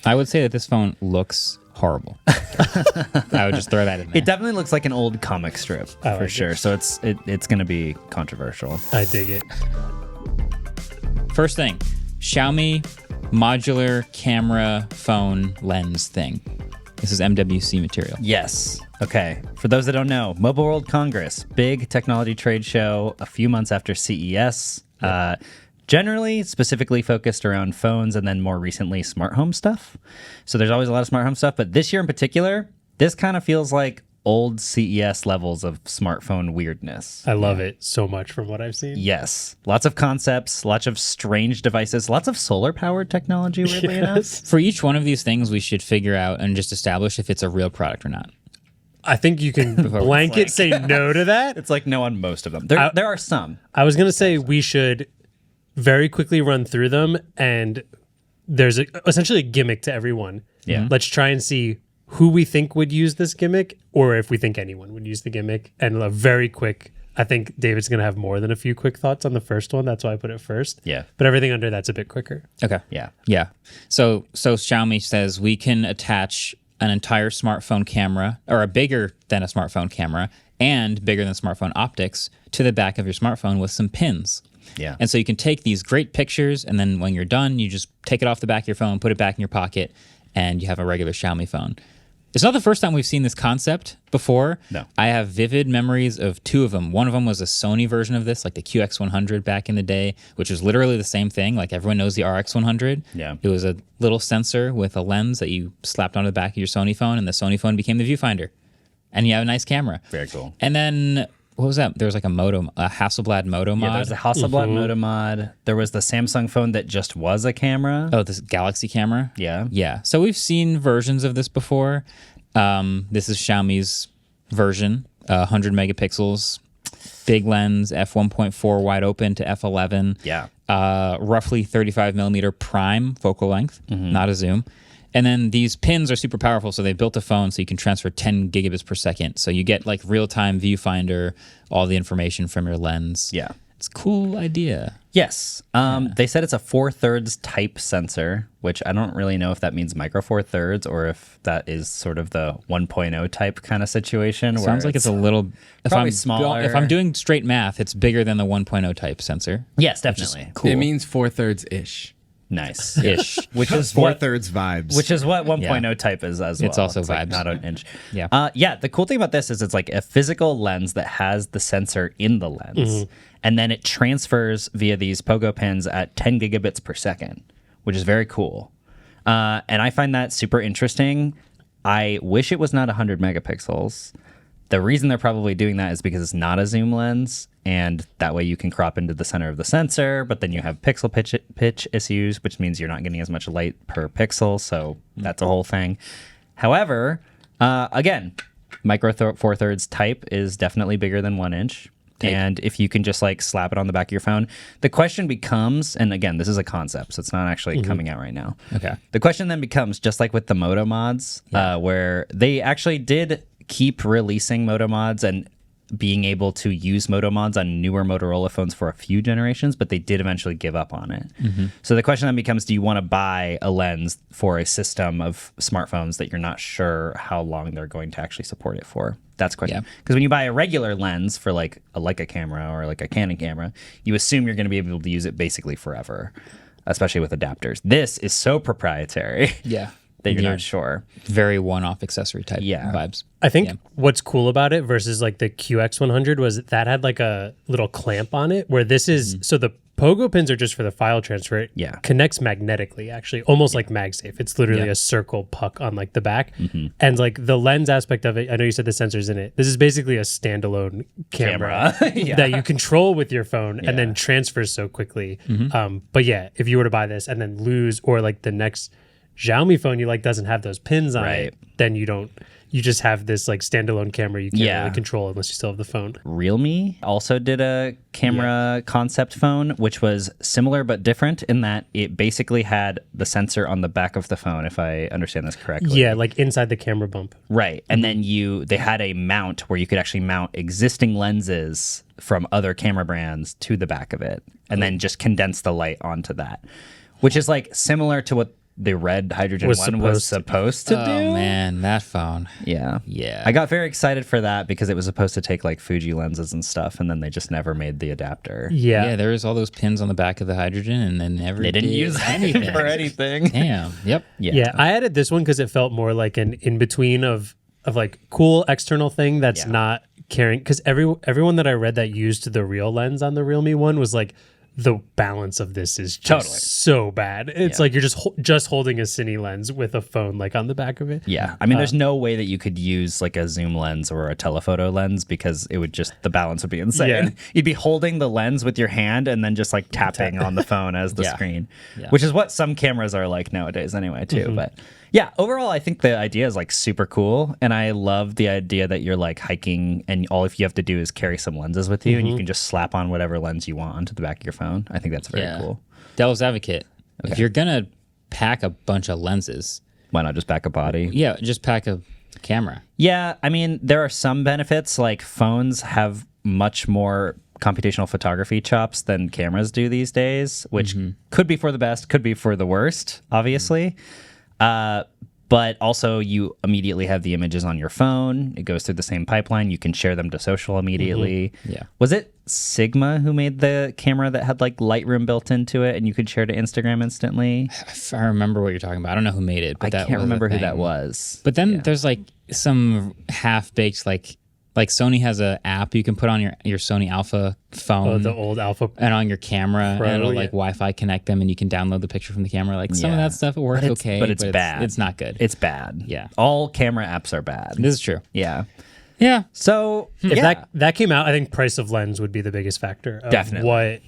I would say that this phone looks horrible. I would just throw that in there. It definitely looks like an old comic strip for sure. So it's going to be controversial. I dig it. First thing, Xiaomi modular camera phone lens thing. This is MWC material. Yes. Okay. For those that don't know, Mobile World Congress, big technology trade show a few months after CES. Generally, specifically focused around phones and then more recently smart home stuff. So there's always a lot of smart home stuff. But this year in particular, this kind of feels like old CES levels of smartphone weirdness. I love it so much from what I've seen. Yes. Lots of concepts, lots of strange devices, lots of solar-powered technology, weirdly enough. For each one of these things, we should figure out and just establish if it's a real product or not. I think you can blanket say no to that. It's like no on most of them. There are some. I was going to say we should very quickly run through them, and there's essentially a gimmick to everyone. Yeah. Let's try and see who we think would use this gimmick, or if we think anyone would use the gimmick. And a very quick, I think David's going to have more than a few quick thoughts on the first one. That's why I put it first. Yeah. But everything under that's a bit quicker. Okay. Yeah. Yeah. So Xiaomi says we can attach an entire smartphone camera, or a bigger than a smartphone camera, and bigger than smartphone optics to the back of your smartphone with some pins. Yeah. And so you can take these great pictures, and then when you're done, you just take it off the back of your phone, put it back in your pocket, and you have a regular Xiaomi phone. It's not the first time we've seen this concept before. No. I have vivid memories of two of them. One of them was a Sony version of this, like the QX100 back in the day, which was literally the same thing. Like everyone knows the RX100. Yeah. It was a little sensor with a lens that you slapped onto the back of your Sony phone, and the Sony phone became the viewfinder. And you have a nice camera. Very cool. And then, what was that? There was like a Hasselblad Moto mod. Yeah, there's a Hasselblad Moto mod. There was the Samsung phone that just was a camera. Oh, this Galaxy camera? Yeah. Yeah. So we've seen versions of this before. This is Xiaomi's version, 100 megapixels, big lens, f1.4 wide open to f11. Yeah. Roughly 35 millimeter prime focal length, not a zoom. And then these pins are super powerful, so they built a phone so you can transfer 10 gigabits per second. So you get like real-time viewfinder, all the information from your lens. Yeah. It's a cool idea. Yes. They said it's a 4/3 type sensor, which I don't really know if that means micro 4/3 or if that is sort of the 1.0 type kind of situation. Sounds like it's a little... probably smaller. If I'm doing straight math, it's bigger than the 1.0 type sensor. Yes, definitely. Cool. It means 4/3-ish. Nice. Ish. Which is what 4/3 vibes. Which is what 1.0 type is as well. It's also like vibes. not an inch. Yeah. Yeah. The cool thing about this is it's like a physical lens that has the sensor in the lens, and then it transfers via these pogo pins at 10 gigabits per second, which is very cool. And I find that super interesting. I wish it was not 100 megapixels. The reason they're probably doing that is because it's not a zoom lens, and that way you can crop into the center of the sensor, but then you have pixel pitch issues, which means you're not getting as much light per pixel, so that's a whole thing. However, again, micro 4/3 type is definitely bigger than 1 inch. And if you can just like slap it on the back of your phone, the question becomes, and again, this is a concept, so it's not actually coming out right now. Okay. The question then becomes, just like with the Moto mods, where they actually did keep releasing Moto mods and being able to use Moto mods on newer Motorola phones for a few generations, but they did eventually give up on it. So the question then becomes, do you want to buy a lens for a system of smartphones that you're not sure how long they're going to actually support it for? That's the question. Because when you buy a regular lens for like a Leica camera or like a Canon camera, you assume you're going to be able to use it basically forever, especially with adapters. This is so proprietary. Yeah. That you're not sure. Very one-off accessory type vibes. I think what's cool about it versus like the QX100 was that had like a little clamp on it, where this is, so the pogo pins are just for the file transfer. It connects magnetically, actually, almost like MagSafe. It's literally a circle puck on like the back. And like the lens aspect of it, I know you said the sensor's in it. This is basically a standalone camera. That you control with your phone and then transfers so quickly. But yeah, if you were to buy this and then lose, or like the next Xiaomi phone you like doesn't have those pins on it, then you just have this like standalone camera you can't really control unless you still have the phone. Realme also did a camera concept phone, which was similar but different in that it basically had the sensor on the back of the phone, if I understand this correctly. Yeah, like inside the camera bump. Right. And then they had a mount where you could actually mount existing lenses from other camera brands to the back of it and then just condense the light onto that, which is like similar to what the red hydrogen Was one was supposed to do. Oh man, that phone. Yeah. Yeah. I got very excited for that because it was supposed to take like Fuji lenses and stuff, and then they just never made the adapter. Yeah. Yeah, there was all those pins on the back of the hydrogen, and they never They didn't did use anything anything for anything. Damn. Yep. Yeah, I added this one because it felt more like an in between of like cool external thing that's not carrying. Because everyone that I read that used the real lens on the Realme one was like, the balance of this is just so bad. It's like you're just holding a cine lens with a phone like on the back of it. Yeah. I mean, there's no way that you could use like a zoom lens or a telephoto lens because it would just, the balance would be insane. Yeah. You'd be holding the lens with your hand and then just like tapping on the phone as the screen, Yeah. which is what some cameras are like nowadays anyway, too. But yeah, overall, I think the idea is like super cool. And I love the idea that you're like hiking and all if you have to do is carry some lenses with you and you can just slap on whatever lens you want onto the back of your phone. I think that's very cool. Devil's advocate. If you're gonna pack a bunch of lenses, Why not just back a body? yeah, just pack a camera. Yeah, I mean, there are some benefits. Like phones have much more computational photography chops than cameras do these days, which could be for the best, could be for the worst, obviously. But also, you immediately have the images on your phone. It goes through the same pipeline. You can share them to social immediately. Yeah. Was it Sigma who made the camera that had like Lightroom built into it and you could share to Instagram instantly? If I remember what you're talking about, I don't know who made it, but I that can't was a remember who that thing. was. But then there's like some half-baked like Sony has an app you can put on your Sony Alpha phone The old Alpha. and on your camera, Pro, and it'll yeah. like Wi-Fi connect them, and you can download the picture from the camera. Like some of that stuff, it works okay, but it's bad. It's not good. It's bad. Yeah. All camera apps are bad. This is true. Yeah. Yeah. So If that came out, I think price of lens would be the biggest factor. Of Definitely.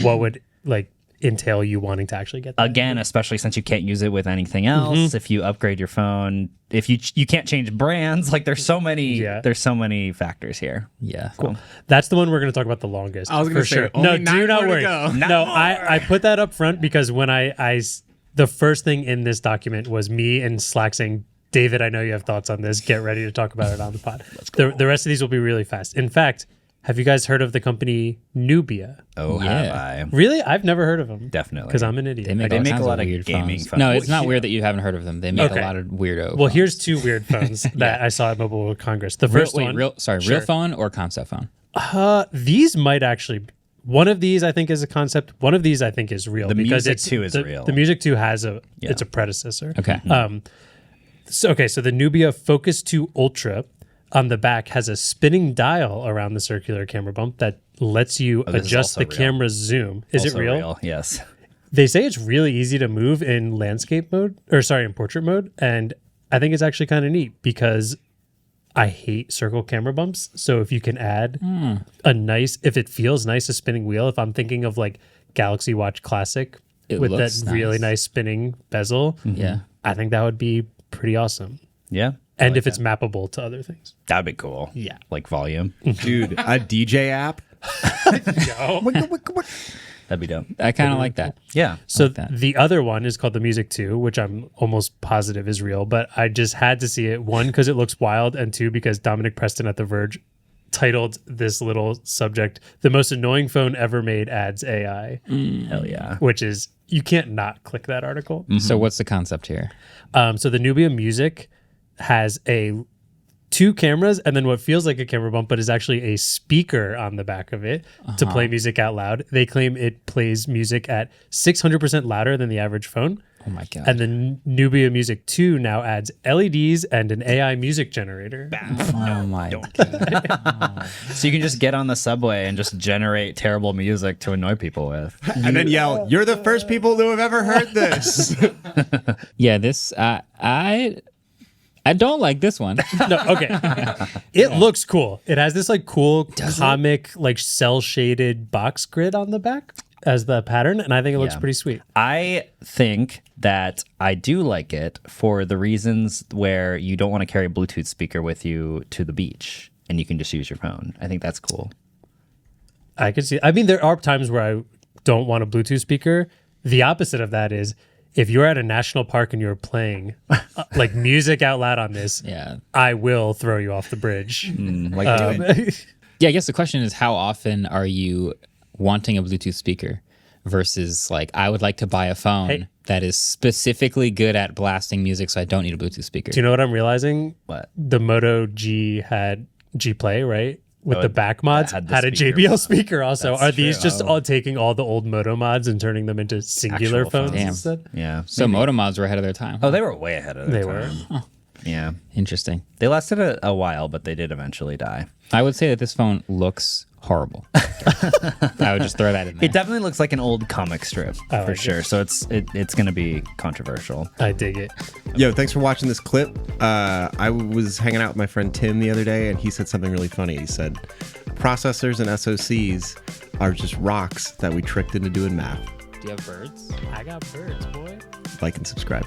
What would like entail you wanting to actually get that. Again, especially since you can't use it with anything else. If you upgrade your phone, if you can't change brands, like there's so many factors here. Yeah. Cool. That's the one we're going to talk about the longest. I was gonna for say, sure. only No, 9 do not more to worry. go. No, I put that up front because when the first thing in this document was me and Slack saying, David, I know you have thoughts on this. Get ready to talk about it on the pod. The rest of these will be really fast. In fact, have you guys heard of the company Nubia? Oh, Yeah. have I? Really? I've never heard of them. Definitely. Because I'm an idiot. They make, They all make a kinds lot of weird gaming phones. phones. No, it's not weird that you haven't heard of them. They make Okay. a lot of weirdo. Well, phones. here's two weird phones that I saw at Mobile World Congress. The real, first one. real Sure. phone or concept phone? These might actually. One of these I think is a concept. One of these I think is real. The because Music it's, 2 is the, real. The Music 2 has it's a predecessor. Okay. So the Nubia Focus 2 Ultra on the back has a spinning dial around the circular camera bump that lets you this is adjust also the real. camera's zoom. Is Also it real? Yes. They say it's really easy to move in landscape mode, in portrait mode. And I think it's actually kind of neat because I hate circle camera bumps. So if you can add if it feels nice, a spinning wheel, if I'm thinking of like Galaxy Watch Classic It with that looks really nice. nice spinning bezel, Yeah. I think that would be pretty awesome. Yeah. And if it's mappable to other things. That'd be cool. Yeah. Like volume. Dude, a DJ app? That'd be dope. I kind of like that. Yeah. So that. the other one is called the Music 2, which I'm almost positive is real, but I just had to see it. One, because it looks wild, and two, because Dominic Preston at The Verge titled this little subject, "The Most Annoying Phone Ever Made Adds AI," Hell yeah. which is, you can't not click that article. So what's the concept here? So the Nubia Music has two cameras and then what feels like a camera bump, but is actually a speaker on the back of it to play music out loud. They claim it plays music at 600% louder than the average phone. Oh my god. And the Nubia Music 2 now adds LEDs and an AI music generator. Oh my god. So you can just get on the subway and just generate terrible music to annoy people with. And then yell, "You're the first people who have ever heard this." Yeah, this I don't like this one. No, okay. It looks cool. It has this like cool comic, like cell shaded box grid on the back as the pattern, and I think it looks Yeah. pretty sweet. I think that I do like it for the reasons where you don't want to carry a Bluetooth speaker with you to the beach and you can just use your phone. I think that's cool. I could see. I mean, there are times where I don't want a Bluetooth speaker. The opposite of that is if you're at a national park and you're playing like music out loud on this, Yeah. I will throw you off the bridge. Yeah, I guess the question is how often are you wanting a Bluetooth speaker versus like I would like to buy a phone. Hey, that is specifically good at blasting music, so I don't need a Bluetooth speaker. Do you know what I'm realizing? What? The Moto G had G Play, right? With the back mods, had had the a speaker JBL mod. speaker also. That's Are these true. just all taking all the old Moto mods and turning them into singular Actual phones phones. Damn. instead? Yeah. So Moto mods were ahead of their time. Oh, they were way ahead of their They were. time. Yeah. Interesting. They lasted a while, but they did eventually die. I would say that this phone looks horrible. I would just throw that in there. It definitely looks like an old comic strip I for like sure. it. So it's going to be controversial. I dig it. Yo, thanks for watching this clip. I was hanging out with my friend Tim the other day, and he said something really funny. He said, processors and SoCs are just rocks that we tricked into doing math. Do you have birds? I got birds, boy. Like and subscribe.